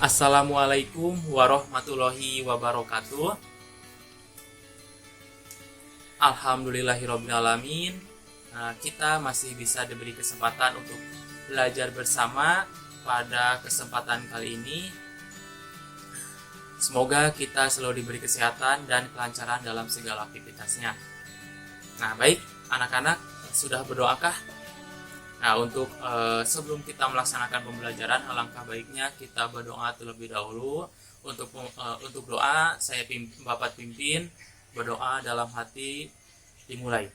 Assalamualaikum warahmatullahi wabarakatuh. Alhamdulillahirrabbilalamin. Kita masih bisa diberi kesempatan untuk belajar bersama pada kesempatan kali ini. Semoga kita selalu diberi kesehatan dan kelancaran dalam segala aktivitasnya. Nah, baik anak-anak, sudah berdoakah? Nah, untuk sebelum kita melaksanakan pembelajaran, alangkah baiknya kita berdoa terlebih dahulu. Untuk doa, Bapak pimpin berdoa dalam hati, dimulai.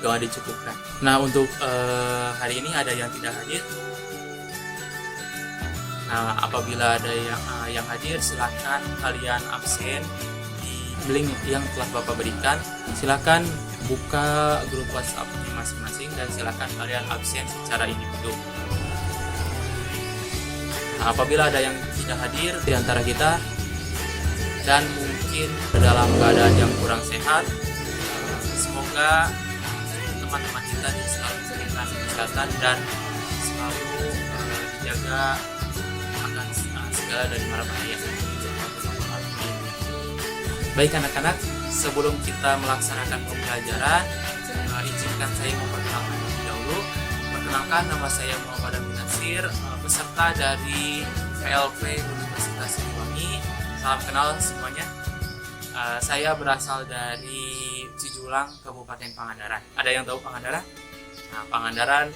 Doa dicukupkan. Nah, untuk hari ini ada yang tidak hadir. Nah, apabila ada yang hadir, silakan kalian absen link yang telah Bapak berikan. Silakan buka grup WhatsApp-nya masing-masing dan silakan kalian absen secara individu. Nah, apabila ada yang tidak hadir di antara kita dan mungkin dalam keadaan yang kurang sehat, semoga teman-teman kita selalu diberikan kesehatan dan selalu dijaga akan segala dari mara bahaya. Baik anak-anak, sebelum kita melaksanakan pembelajaran, izinkan saya memperkenalkan terlebih dahulu. Perkenalkan, nama saya Muhammad Amin Nasir, peserta dari PLP Universitas Siliwangi. Salam kenal semuanya. Saya berasal dari Cijulang, Kabupaten Pangandaran. Ada yang tahu Pangandaran? Nah, Pangandaran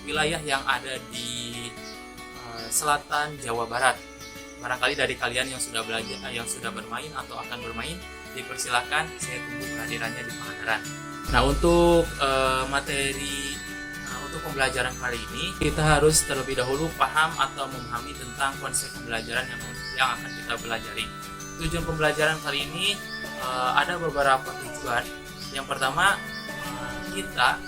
wilayah yang ada di selatan Jawa Barat. Barangkali dari kalian yang sudah belajar, yang sudah bermain atau akan bermain, dipersilakan, saya tunggu kehadirannya di Pangandaran. Nah, untuk untuk pembelajaran kali ini, kita harus terlebih dahulu paham atau memahami tentang konsep pembelajaran yang akan kita pelajari. Tujuan pembelajaran kali ini ada beberapa tujuan. Yang pertama, kita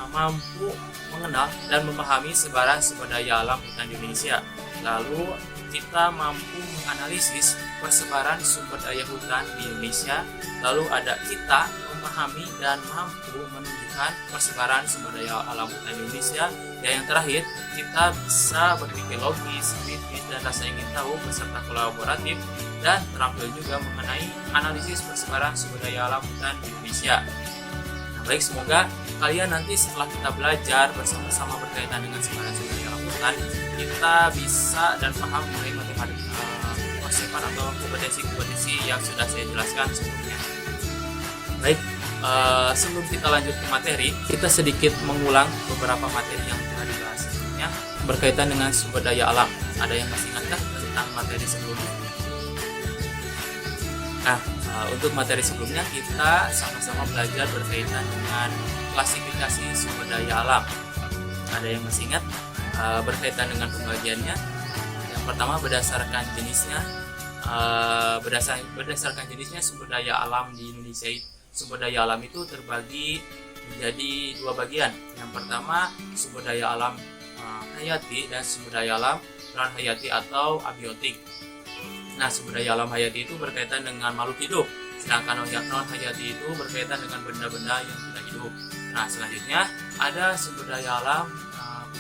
mampu mengenal dan memahami sebaran sumber daya alam hutan di Indonesia. Lalu kita mampu menganalisis persebaran sumber daya hutan di Indonesia. Lalu ada kita memahami dan mampu menunjukkan persebaran sumber daya alam hutan di Indonesia. Dan yang terakhir, kita bisa berpikir logis, kritis, dan rasa ingin tahu beserta kolaboratif dan terampil juga mengenai analisis persebaran sumber daya alam hutan di Indonesia. Nah, baik, semoga kalian nanti setelah kita belajar bersama-sama berkaitan dengan persebaran sumber daya alam hutan, kita bisa dan paham mengenai matematika konsepan atau kompetensi-kompetensi yang sudah saya jelaskan sebelumnya. Baik, sebelum kita lanjut ke materi, kita sedikit mengulang beberapa materi yang telah dibahas sebelumnya berkaitan dengan sumber daya alam. Ada yang masih ingatkah tentang materi sebelumnya? Nah, untuk materi sebelumnya kita sama-sama belajar berkaitan dengan klasifikasi sumber daya alam. Ada yang masih ingat? Berkaitan dengan pembagiannya, yang pertama berdasarkan jenisnya, berdasarkan jenisnya sumber daya alam di Indonesia. Sumber daya alam itu terbagi menjadi dua bagian. Yang pertama sumber daya alam hayati dan sumber daya alam non hayati atau abiotik. Nah, sumber daya alam hayati itu berkaitan dengan makhluk hidup, sedangkan non hayati itu berkaitan dengan benda-benda yang tidak hidup. Nah, selanjutnya ada sumber daya alam.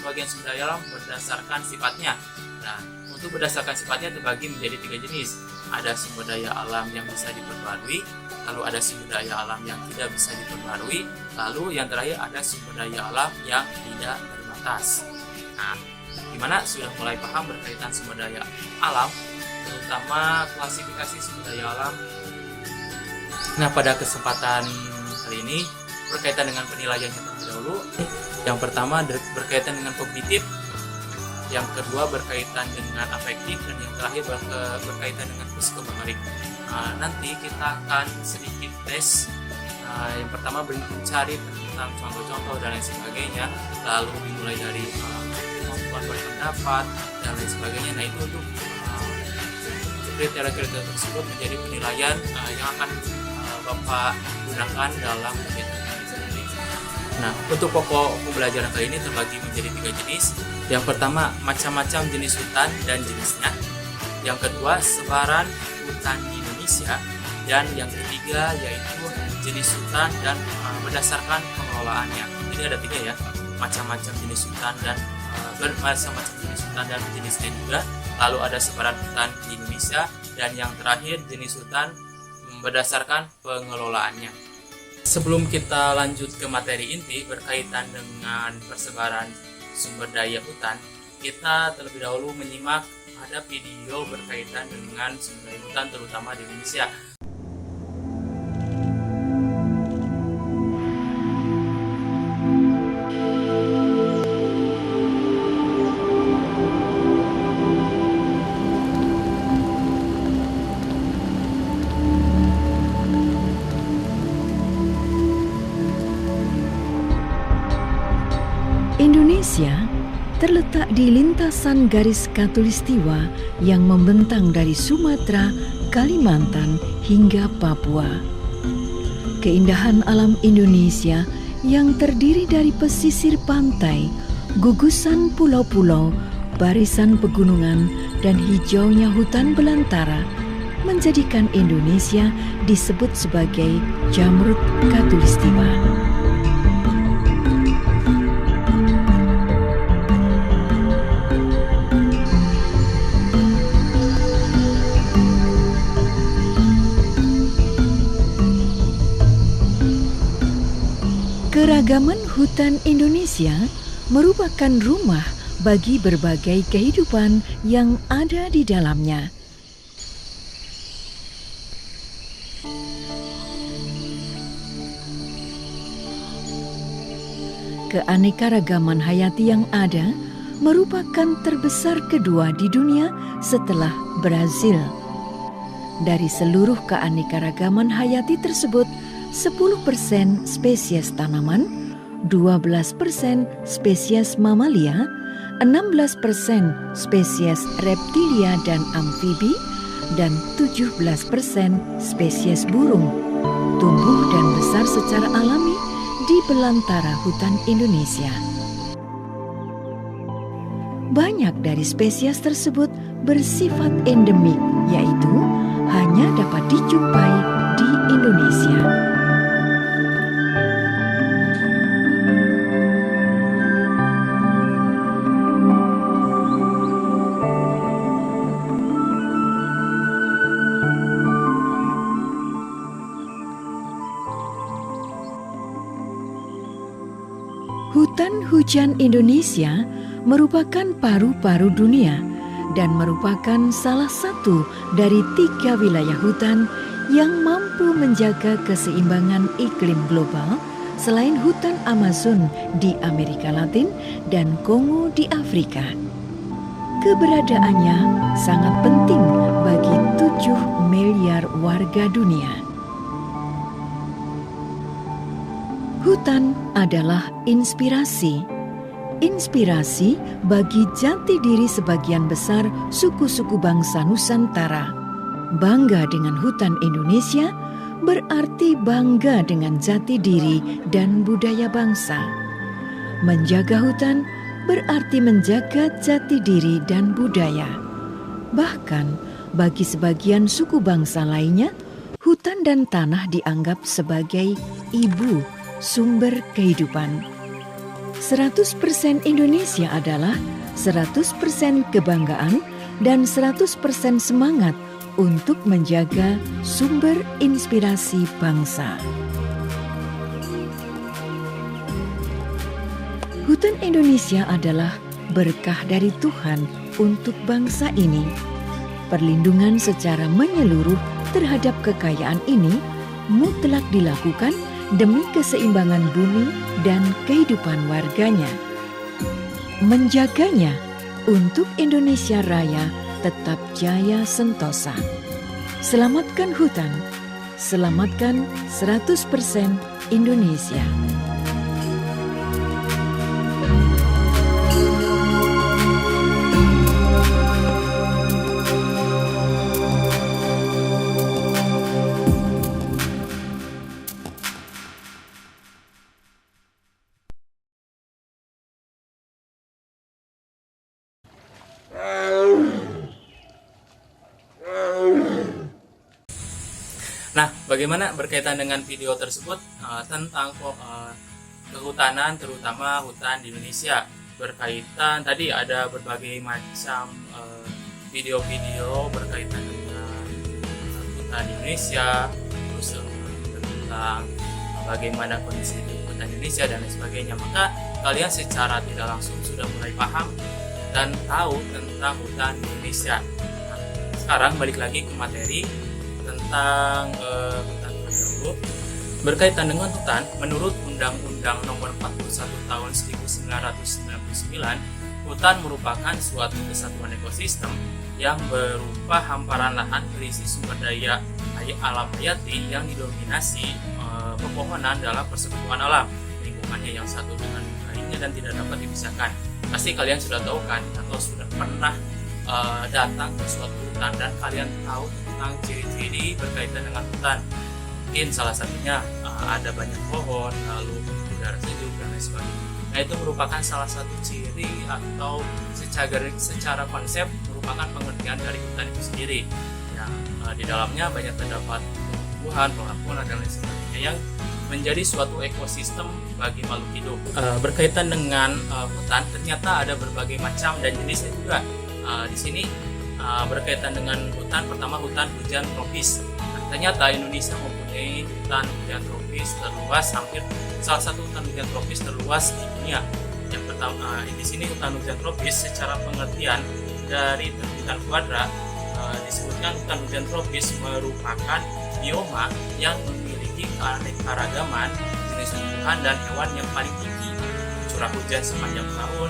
Bagian sumber daya alam berdasarkan sifatnya. Nah, untuk berdasarkan sifatnya terbagi menjadi tiga jenis. Ada sumber daya alam yang bisa diperbarui, lalu ada sumber daya alam yang tidak bisa diperbarui, lalu yang terakhir ada sumber daya alam yang tidak terbatas. Nah, gimana sudah mulai paham berkaitan sumber daya alam, terutama klasifikasi sumber daya alam? Nah, pada kesempatan kali ini berkaitan dengan penilaiannya terlebih dahulu. Yang pertama berkaitan dengan kognitif, yang kedua berkaitan dengan afektif, dan yang terakhir berkaitan dengan psikomotorik. Nanti kita akan sedikit tes. Yang pertama mencari tentang contoh-contoh dan lain sebagainya, lalu dimulai dari kemampuan berpendapat dan lain sebagainya. Nah, itu untuk kriteria-kriteria tersebut menjadi penilaian yang akan Bapak gunakan dalam kegiatan. Nah, untuk pokok pembelajaran kali ini terbagi menjadi tiga jenis. Yang pertama, macam-macam jenis hutan dan jenisnya. Yang kedua, sebaran hutan di Indonesia. Dan yang ketiga yaitu jenis hutan dan berdasarkan pengelolaannya. Jadi ada tiga ya, macam-macam jenis hutan dan bermacam-macam jenis hutan dan jenisnya juga. Lalu ada sebaran hutan di Indonesia, dan yang terakhir jenis hutan berdasarkan pengelolaannya. Sebelum kita lanjut ke materi inti berkaitan dengan persebaran sumber daya hutan, kita terlebih dahulu menyimak ada video berkaitan dengan sumber daya hutan terutama di Indonesia. Indonesia terletak di lintasan garis khatulistiwa yang membentang dari Sumatera, Kalimantan hingga Papua. Keindahan alam Indonesia yang terdiri dari pesisir pantai, gugusan pulau-pulau, barisan pegunungan, dan hijaunya hutan belantara menjadikan Indonesia disebut sebagai Jamrud Khatulistiwa. Keragaman hutan Indonesia merupakan rumah bagi berbagai kehidupan yang ada di dalamnya. Keanekaragaman hayati yang ada merupakan terbesar kedua di dunia setelah Brazil. Dari seluruh keanekaragaman hayati tersebut, 10% spesies tanaman, 12% spesies mamalia, 16% spesies reptilia dan amfibi, dan 17% spesies burung tumbuh dan besar secara alami di belantara hutan Indonesia. Banyak dari spesies tersebut bersifat endemik, yaitu hanya dapat dijumpai di Indonesia. Hutan hujan Indonesia merupakan paru-paru dunia dan merupakan salah satu dari 3 wilayah hutan yang mampu menjaga keseimbangan iklim global selain hutan Amazon di Amerika Latin dan Kongo di Afrika. Keberadaannya sangat penting bagi 7 miliar warga dunia. Hutan adalah inspirasi bagi jati diri sebagian besar suku-suku bangsa Nusantara. Bangga dengan hutan Indonesia berarti bangga dengan jati diri dan budaya bangsa. Menjaga hutan berarti menjaga jati diri dan budaya. Bahkan bagi sebagian suku bangsa lainnya, hutan dan tanah dianggap sebagai ibu sumber kehidupan. 100% Indonesia adalah 100% kebanggaan dan 100% semangat untuk menjaga sumber inspirasi bangsa. Hutan Indonesia adalah berkah dari Tuhan untuk bangsa ini. Perlindungan secara menyeluruh terhadap kekayaan ini mutlak dilakukan demi keseimbangan bumi dan kehidupan warganya. Menjaganya untuk Indonesia Raya tetap jaya sentosa. Selamatkan hutan, selamatkan 100% Indonesia. Nah, bagaimana berkaitan dengan video tersebut tentang kehutanan, terutama hutan di Indonesia. Berkaitan tadi ada berbagai macam video-video berkaitan dengan hutan di Indonesia, terus tentang bagaimana kondisi hutan Indonesia dan lain sebagainya. Maka kalian secara tidak langsung sudah mulai paham dan tahu tentang hutan di Indonesia. Nah, sekarang balik lagi ke materi tentang hutan terdahulu. Berkaitan dengan hutan, menurut Undang-Undang Nomor 41 Tahun 1999, hutan merupakan suatu kesatuan ekosistem yang berupa hamparan lahan berisi sumber daya alam hayati yang didominasi pepohonan dalam persekutuan alam, lingkungannya yang satu dengan lainnya dan tidak dapat dipisahkan. Pasti kalian sudah tahu kan, atau sudah pernah datang ke suatu hutan dan kalian tahu tentang ciri-ciri berkaitan dengan hutan. Mungkin salah satunya ada banyak pohon, lalu udara sejuk dan lain sebagainya. Nah, itu merupakan salah satu ciri atau secara konsep merupakan pengertian dari hutan itu sendiri. Yang di dalamnya banyak terdapat tumbuhan, flora dan lain sebagainya yang menjadi suatu ekosistem bagi makhluk hidup. Berkaitan dengan hutan, ternyata ada berbagai macam dan jenisnya juga. Di sini berkaitan dengan hutan, pertama hutan hujan tropis. Ternyata Indonesia mempunyai hutan hujan tropis terluas, hampir salah satu hutan hujan tropis terluas di dunia. Yang pertama, di sini hutan hujan tropis secara pengertian dari terbitan kuadrat disebutkan hutan hujan tropis merupakan bioma yang memiliki keanekaragaman jenis tumbuhan dan hewan yang paling tinggi, curah hujan sepanjang tahun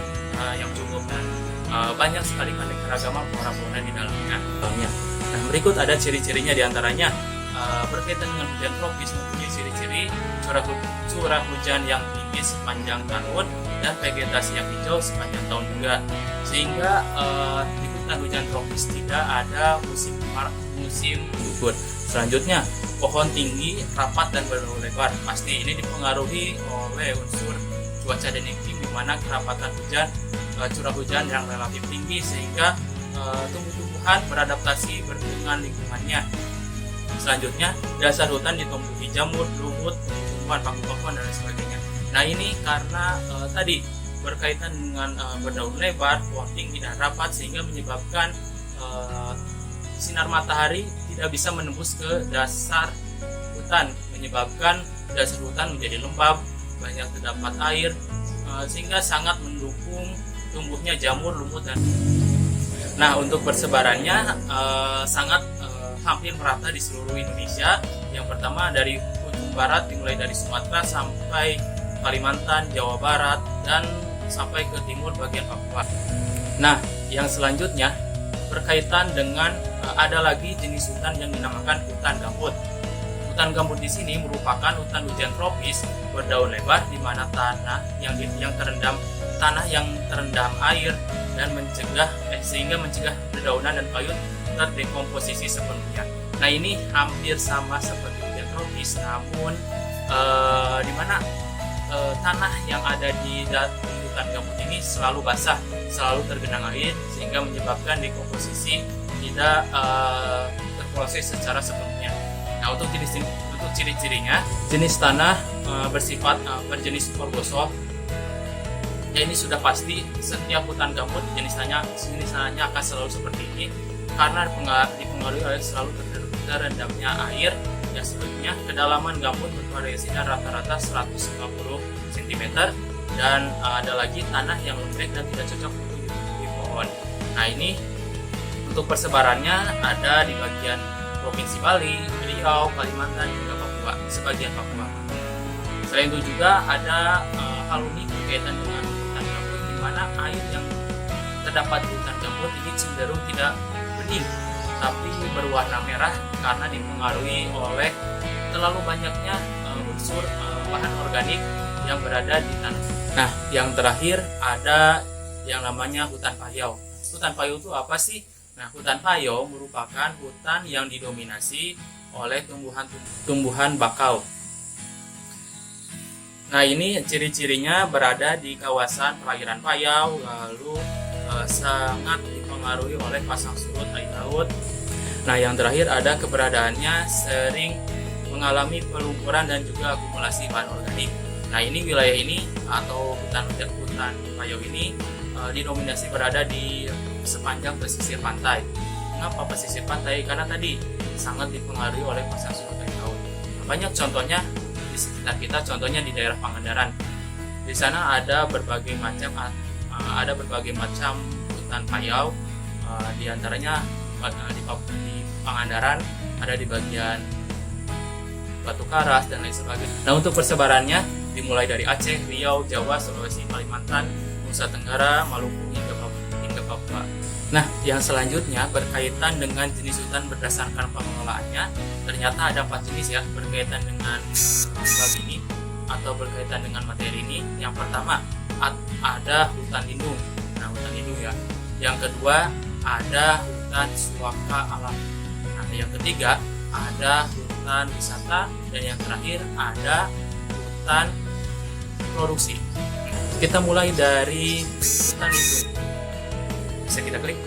yang cukup, dan banyak sekali keanekaragaman flora-fauna di dalamnya. Nah, berikut ada ciri-cirinya, diantaranya berkaitan dengan hujan tropis mempunyai ciri-ciri curah hujan yang tinggi sepanjang tahun dan vegetasi yang hijau sepanjang tahun juga, sehingga di hutan hujan tropis tidak ada musim gugur. Selanjutnya, pohon tinggi, rapat dan berdaun lebar. Pasti ini dipengaruhi oleh unsur cuaca dan iklim, di mana kerapatan hujan, curah hujan yang relatif tinggi sehingga tumbuh-tumbuhan beradaptasi dengan lingkungannya. Selanjutnya, dasar hutan ditumbuhi jamur, lumut, tumbuhan paku-pakuan dan lain sebagainya. Nah, ini karena tadi berkaitan dengan berdaun lebar, pohon tinggi dan rapat, sehingga menyebabkan sinar matahari tidak bisa menembus ke dasar hutan, menyebabkan dasar hutan menjadi lembab, banyak terdapat air, sehingga sangat mendukung tumbuhnya jamur, lumut dan. Nah, untuk persebarannya sangat hampir merata di seluruh Indonesia. Yang pertama dari ujung barat, dimulai dari Sumatera sampai Kalimantan, Jawa Barat, dan sampai ke timur bagian Papua. Nah, yang selanjutnya berkaitan dengan ada lagi jenis hutan yang dinamakan hutan gambut. Hutan gambut di sini merupakan hutan hujan tropis berdaun lebar, di mana tanah yang terendam air dan sehingga mencegah dedaunan dan payung terdekomposisi sepenuhnya. Nah, ini hampir sama seperti hujan tropis, namun di mana tanah yang ada di hutan gambut ini selalu basah, selalu tergenang air, sehingga menyebabkan dekomposisi tidak terproses secara sepenuhnya. Nah, untuk ciri-cirinya, jenis tanah bersifat berjenis orgosol. Ya, ini sudah pasti setiap hutan gambut jenis tanahnya akan selalu seperti ini, karena dipengaruhi oleh selalu terendamnya air. Ya, sebelumnya kedalaman gambut bervariasi dan rata-rata 150 cm, dan ada lagi tanah yang lembek dan tidak cocok untuk ditumbuhi pohon. Nah, ini untuk persebarannya ada di bagian Provinsi Bali, Riau, Kalimantan, juga Papua, sebagian Papua. Selain itu juga ada hal unik berkaitan dengan hutan gambut, di mana air yang terdapat di hutan gambut ini cenderung tidak bening, tapi berwarna merah karena dipengaruhi oleh terlalu banyaknya unsur bahan organik yang berada di tanah. Nah, yang terakhir ada yang namanya hutan payau. Hutan payau itu apa sih? Nah, hutan payau merupakan hutan yang didominasi oleh tumbuhan bakau. Nah, ini ciri-cirinya berada di kawasan perairan Payau, lalu sangat dipengaruhi oleh pasang surut air laut. Nah, yang terakhir ada keberadaannya sering mengalami pelumpuran dan juga akumulasi bahan organik. Nah, ini wilayah ini atau hutan Payau ini didominasi berada di sepanjang pesisir pantai. Kenapa pesisir pantai? Karena tadi sangat dipengaruhi oleh pasang surut akhir tahun. Banyak contohnya di sekitar kita, contohnya di daerah Pangandaran. Di sana ada berbagai macam hutan payau, di antaranya di Pangandaran, ada di bagian Batu Karas dan lain sebagainya. Nah, untuk persebarannya dimulai dari Aceh, Riau, Jawa, Sulawesi, Kalimantan, Nusa Tenggara, Maluku hingga Papua. Nah, yang selanjutnya berkaitan dengan jenis hutan berdasarkan pengelolaannya, ternyata ada 4 jenis ya berkaitan dengan bab ini atau berkaitan dengan materi ini. Yang pertama ada hutan lindung. Nah, hutan lindung ya. Yang kedua ada hutan suaka alam. Nah, yang ketiga ada hutan wisata, dan yang terakhir ada hutan produksi. Kita mulai dari hutan lindung. Bisa kita klik.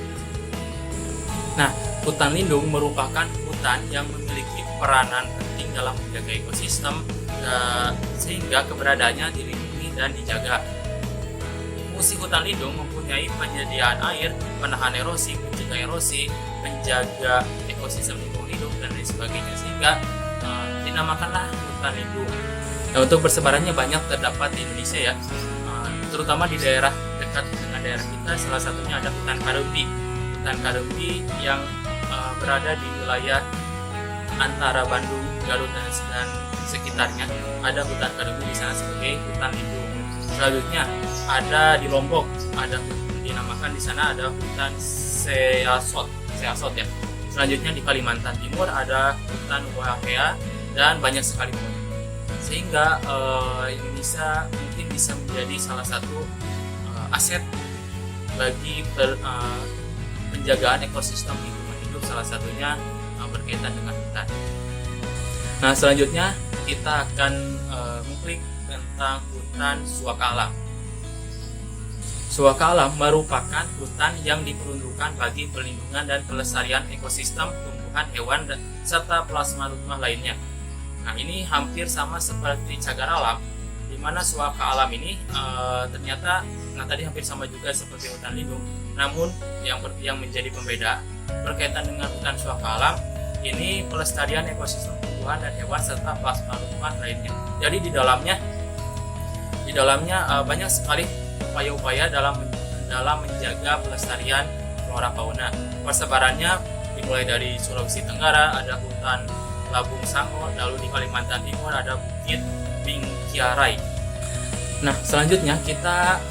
Nah, hutan lindung merupakan hutan yang memiliki peranan penting dalam menjaga ekosistem, sehingga keberadaannya dilindungi dan dijaga. Fungsi hutan lindung mempunyai penyediaan air, penahan erosi, mencegah erosi, menjaga ekosistem lingkungan hidup dan lain sebagainya, sehingga dinamakanlah hutan lindung. Nah, untuk persebarannya banyak terdapat di Indonesia ya, terutama di daerah dekat dengan daerah kita. Salah satunya ada hutan Karembi. Hutan Karembi yang berada di wilayah antara Bandung, Garut dan sekitarnya. Ada hutan Karembi di sana sebagai hutan lindung. Selanjutnya ada di Lombok, ada dinamakan di sana ada hutan Seasot ya. Selanjutnya di Kalimantan Timur ada hutan Wahea dan banyak sekali pokoknya. Sehingga Indonesia mungkin bisa menjadi salah satu aset bagi penjagaan ekosistem lingkungan hidup, salah satunya berkaitan dengan hutan. Nah, selanjutnya kita akan mengklik tentang hutan suaka alam. Suaka alam merupakan hutan yang diperuntukkan bagi perlindungan dan pelestarian ekosistem tumbuhan, hewan, serta plasma rumah lainnya. Nah, ini hampir sama seperti cagar alam, di mana suaka alam ini ternyata, tadi hampir sama juga seperti hutan lindung. Namun yang menjadi pembeda berkaitan dengan hutan suaka alam ini pelestarian ekosistem tumbuhan dan hewan serta plasma rumah lainnya. Jadi di dalamnya banyak sekali upaya-upaya dalam menjaga pelestarian flora fauna. Persebarannya dimulai dari Sulawesi Tenggara, ada hutan Labung Sango, lalu di Kalimantan Timur ada Bukit Bingkiarai. Nah, selanjutnya kita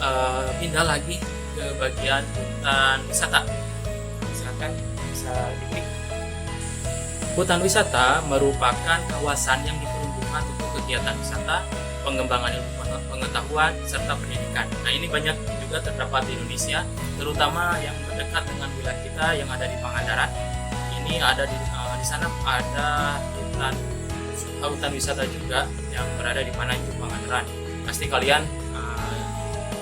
pindah lagi ke bagian hutan wisata. Silakan bisa diklik. Hutan wisata merupakan kawasan yang diperuntukkan untuk kegiatan wisata, pengembangan ilmu pengetahuan, serta pendidikan. Nah, ini banyak juga terdapat di Indonesia, terutama yang dekat dengan wilayah kita yang ada di Pangandaran. Ini ada di sana ada hutan wisata juga yang berada di Pananjung, Pangandaran. Pasti kalian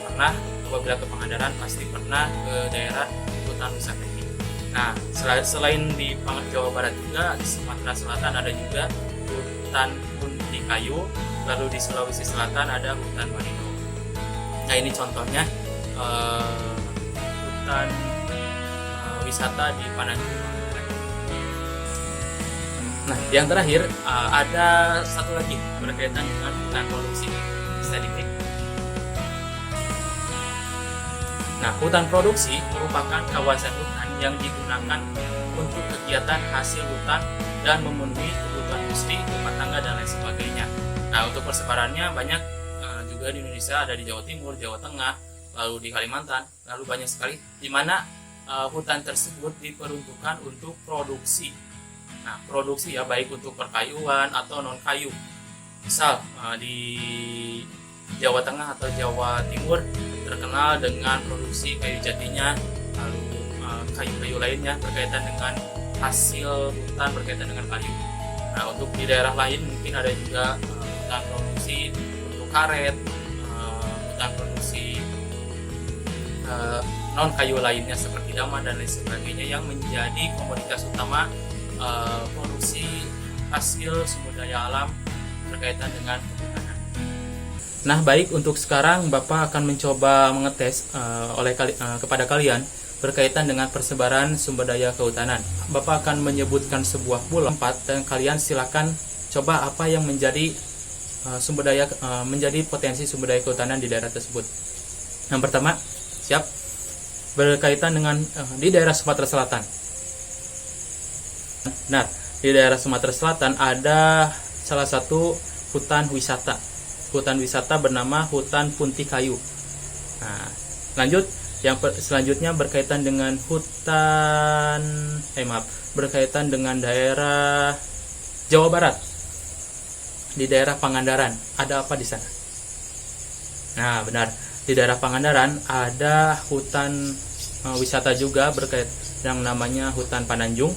pernah, apabila ke Pangandaran pasti pernah ke daerah hutan wisata ini. Nah, selain di Jawa Barat juga, di Sumatera Selatan ada juga hutan Munti Kayu, lalu di Sulawesi Selatan ada hutan Manado. Nah, ini contohnya hutan wisata di Pananjung. Nah, yang terakhir ada satu lagi berkaitan dengan hutan produksi. Bisa diklik. Nah, hutan produksi merupakan kawasan hutan yang digunakan untuk kegiatan hasil hutan dan memenuhi kebutuhan industri, rumah tangga, dan lain sebagainya. Nah, untuk persebarannya banyak juga di Indonesia, ada di Jawa Timur, Jawa Tengah, lalu di Kalimantan, lalu banyak sekali di mana hutan tersebut diperuntukkan untuk produksi. Nah, produksi ya baik untuk perkayuan atau non kayu. Misal di Jawa Tengah atau Jawa Timur terkenal dengan produksi kayu jatinya, lalu kayu-kayu lainnya berkaitan dengan hasil hutan berkaitan dengan kayu. Nah, untuk di daerah lain mungkin ada juga hutan produksi untuk karet, hutan produksi non kayu lainnya seperti daman dan lain sebagainya yang menjadi komoditas utama produksi hasil sumber daya alam berkaitan dengan kehutanan. Nah, baik, untuk sekarang Bapak akan mencoba mengetes kepada kalian berkaitan dengan persebaran sumber daya kehutanan. Bapak akan menyebutkan sebuah pulau tempat dan kalian silakan coba apa yang menjadi menjadi potensi sumber daya kehutanan di daerah tersebut. Yang pertama, siap, berkaitan dengan di daerah Sumatera Selatan. Nah, di daerah Sumatera Selatan ada salah satu hutan wisata. Hutan wisata bernama Hutan Punti Kayu. Nah, lanjut, selanjutnya berkaitan dengan berkaitan dengan daerah Jawa Barat. Di daerah Pangandaran, ada apa di sana? Nah, benar, di daerah Pangandaran ada hutan wisata juga yang namanya Hutan Pananjung.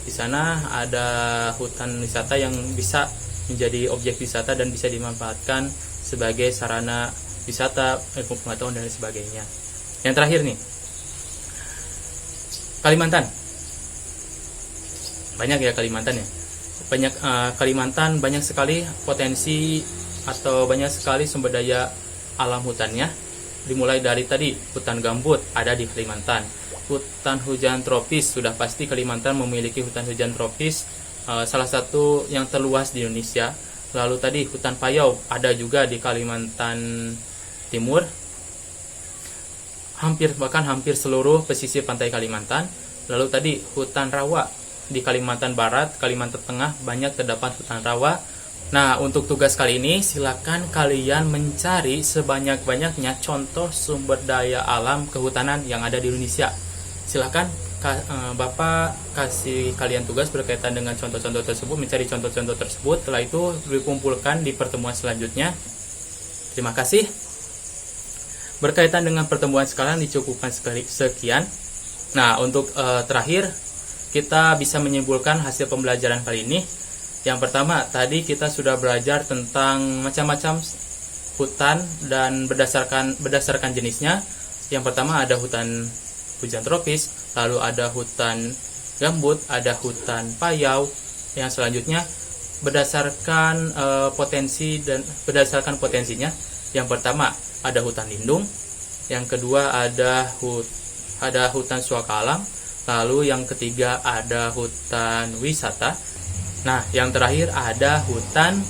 Di sana ada hutan wisata yang bisa menjadi objek wisata dan bisa dimanfaatkan sebagai sarana wisata, ilmu pengetahuan dan sebagainya. Yang terakhir nih, Kalimantan. Banyak ya Kalimantan ya. Kalimantan banyak sekali potensi atau banyak sekali sumber daya alam hutannya. Dimulai dari tadi hutan gambut ada di Kalimantan. Hutan hujan tropis, sudah pasti Kalimantan memiliki hutan hujan tropis, salah satu yang terluas di Indonesia. Lalu tadi hutan payau ada juga di Kalimantan Timur, bahkan hampir seluruh pesisir pantai Kalimantan. Lalu tadi hutan rawa di Kalimantan Barat, Kalimantan Tengah banyak terdapat hutan rawa. Nah, untuk tugas kali ini silakan kalian mencari sebanyak-banyaknya contoh sumber daya alam kehutanan yang ada di Indonesia. Silakan Bapak kasih kalian tugas berkaitan dengan contoh-contoh tersebut, mencari contoh-contoh tersebut. Setelah itu dikumpulkan di pertemuan selanjutnya. Terima kasih. Berkaitan dengan pertemuan sekarang dicukupkan sekian. Nah, untuk terakhir kita bisa menyimpulkan hasil pembelajaran kali ini. Yang pertama, tadi kita sudah belajar tentang macam-macam hutan dan berdasarkan jenisnya. Yang pertama ada hutan hujan tropis, lalu ada hutan gambut, ada hutan payau. Yang selanjutnya berdasarkan potensinya. Yang pertama ada hutan lindung, yang kedua ada hutan suaka alam, lalu yang ketiga ada hutan wisata. Nah, yang terakhir ada hutan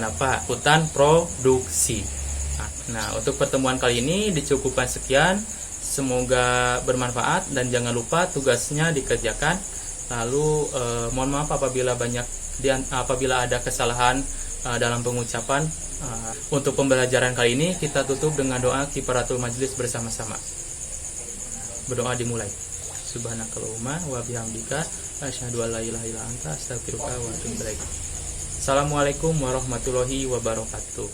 apa? Hutan produksi. Nah, untuk pertemuan kali ini dicukupkan sekian. Semoga bermanfaat dan jangan lupa tugasnya dikerjakan. Lalu mohon maaf apabila ada kesalahan dalam pengucapan. Untuk pembelajaran kali ini kita tutup dengan doa kifaratul majlis bersama-sama. Berdoa dimulai. Subhanakallahumma wa bihamdika asyhadu an la ilaha illa anta astaghfiruka wa atubu ilaik. Assalamualaikum warahmatullahi wabarakatuh.